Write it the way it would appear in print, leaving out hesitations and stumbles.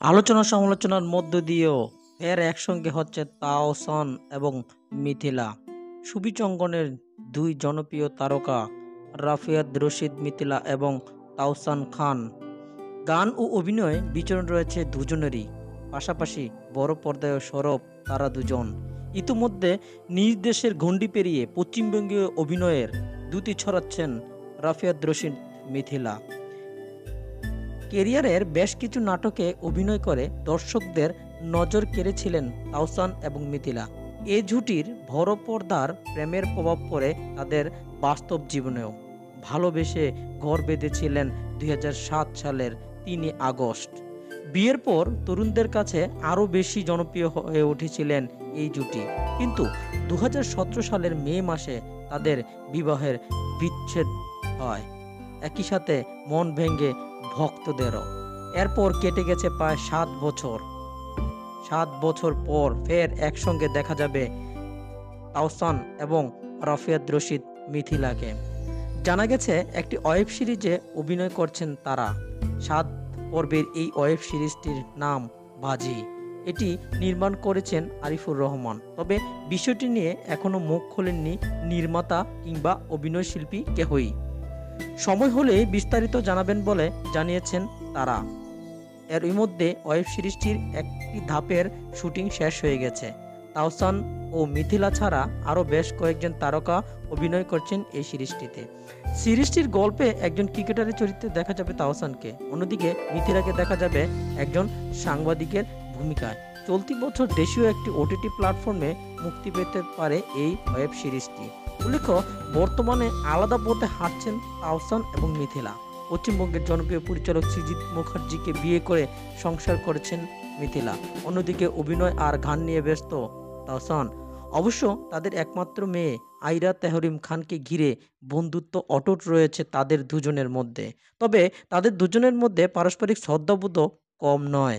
আলোচনা সমালোচনার মধ্য দিয়েও ফের একসঙ্গে হচ্ছে তাওসান এবং মিথিলা। ছবি অঙ্গনের দুই জনপ্রিয় তারকা রাফিয়াত রশিদ মিথিলা এবং তাওসান খান। গান ও অভিনয়ে বিচরণ রয়েছে দুজনেরই, পাশাপাশি বড় পর্দায় সরব তারা দুজন। ইতিমধ্যে নিজ দেশের গণ্ডি পেরিয়ে পশ্চিমবঙ্গীয় অভিনয়ের দ্যুতি ছড়াচ্ছেন রাফিয়াত রশিদ মিথিলা। কেরিয়ারের বেশ কিছু নাটকে অভিনয় করে দর্শকদের নজর কেড়েছিলেন তাওসান এবং মিথিলা। এ জুটির বড় পর্দার প্রেমের প্রভাব পড়ে তাদের বাস্তব জীবনেও। ভালোবেসে ঘর বেঁধেছিলেন 2007 সালের 3 আগস্ট। বিয়ের পর তরুণদের কাছে আরও বেশি জনপ্রিয় হয়ে উঠেছিলেন এই জুটি, কিন্তু 2017 সালের মে মাসে তাদের বিবাহের বিচ্ছেদ হয়। একই সাথে মন ভেঙে ভক্তদেরও। এরপর কেটে গেছে প্রায় 7 বছর। 7 বছর পর ফের একসঙ্গে দেখা যাবে তাওসান এবং রাফিয়াত রশিদ মিথিলাকে। জানা গেছে একটি ওয়েব সিরিজে অভিনয় করছেন তারা। 7 পর্বের এই ওয়েব সিরিজটির নাম বাজি। এটি নির্মাণ করেছেন আরিফুর রহমান। তবে বিষয়টি নিয়ে এখনো মুখ খোলেননি নির্মাতা কিংবা অভিনয়শিল্পী কেহই। সময় হলে বিস্তারিত জানাবেন বলে জানিয়েছেন তারা। এর মধ্যে ওয়েব সিরিজটির একটি ধাপের শুটিং শেষ হয়ে গেছে। তাওসান ও মিথিলা ছাড়া আরও বেশ কয়েকজন তারকা অভিনয় করছেন এই সিরিজটিতে। সিরিজটির গল্পে একজন ক্রিকেটারের চরিত্রে দেখা যাবে তাওসানকে, অন্যদিকে মিথিলাকে দেখা যাবে একজন সাংবাদিকের ভূমিকায়। চলতি বছর দেশীয় একটি ওটিটি প্ল্যাটফর্মে মুক্তি পেতে পারে এই ওয়েব সিরিজটি। উল্লেখ্য, বর্তমানে আলাদা পথে হাঁটছেন তাওসান এবং মিথিলা। পশ্চিমবঙ্গের জনপ্রিয় পরিচালক সৃজিত মুখার্জিকে বিয়ে করে সংসার করেছেন মিথিলা। অন্যদিকে অভিনয় আর গান নিয়ে ব্যস্ত তাওসান। অবশ্য তাদের একমাত্র মেয়ে আইরা তেহরিম খানকে ঘিরে বন্ধুত্ব অটুট রয়েছে তাদের দুজনের মধ্যে। তবে তাদের দুজনের মধ্যে পারস্পরিক শ্রদ্ধাবোধও কম নয়।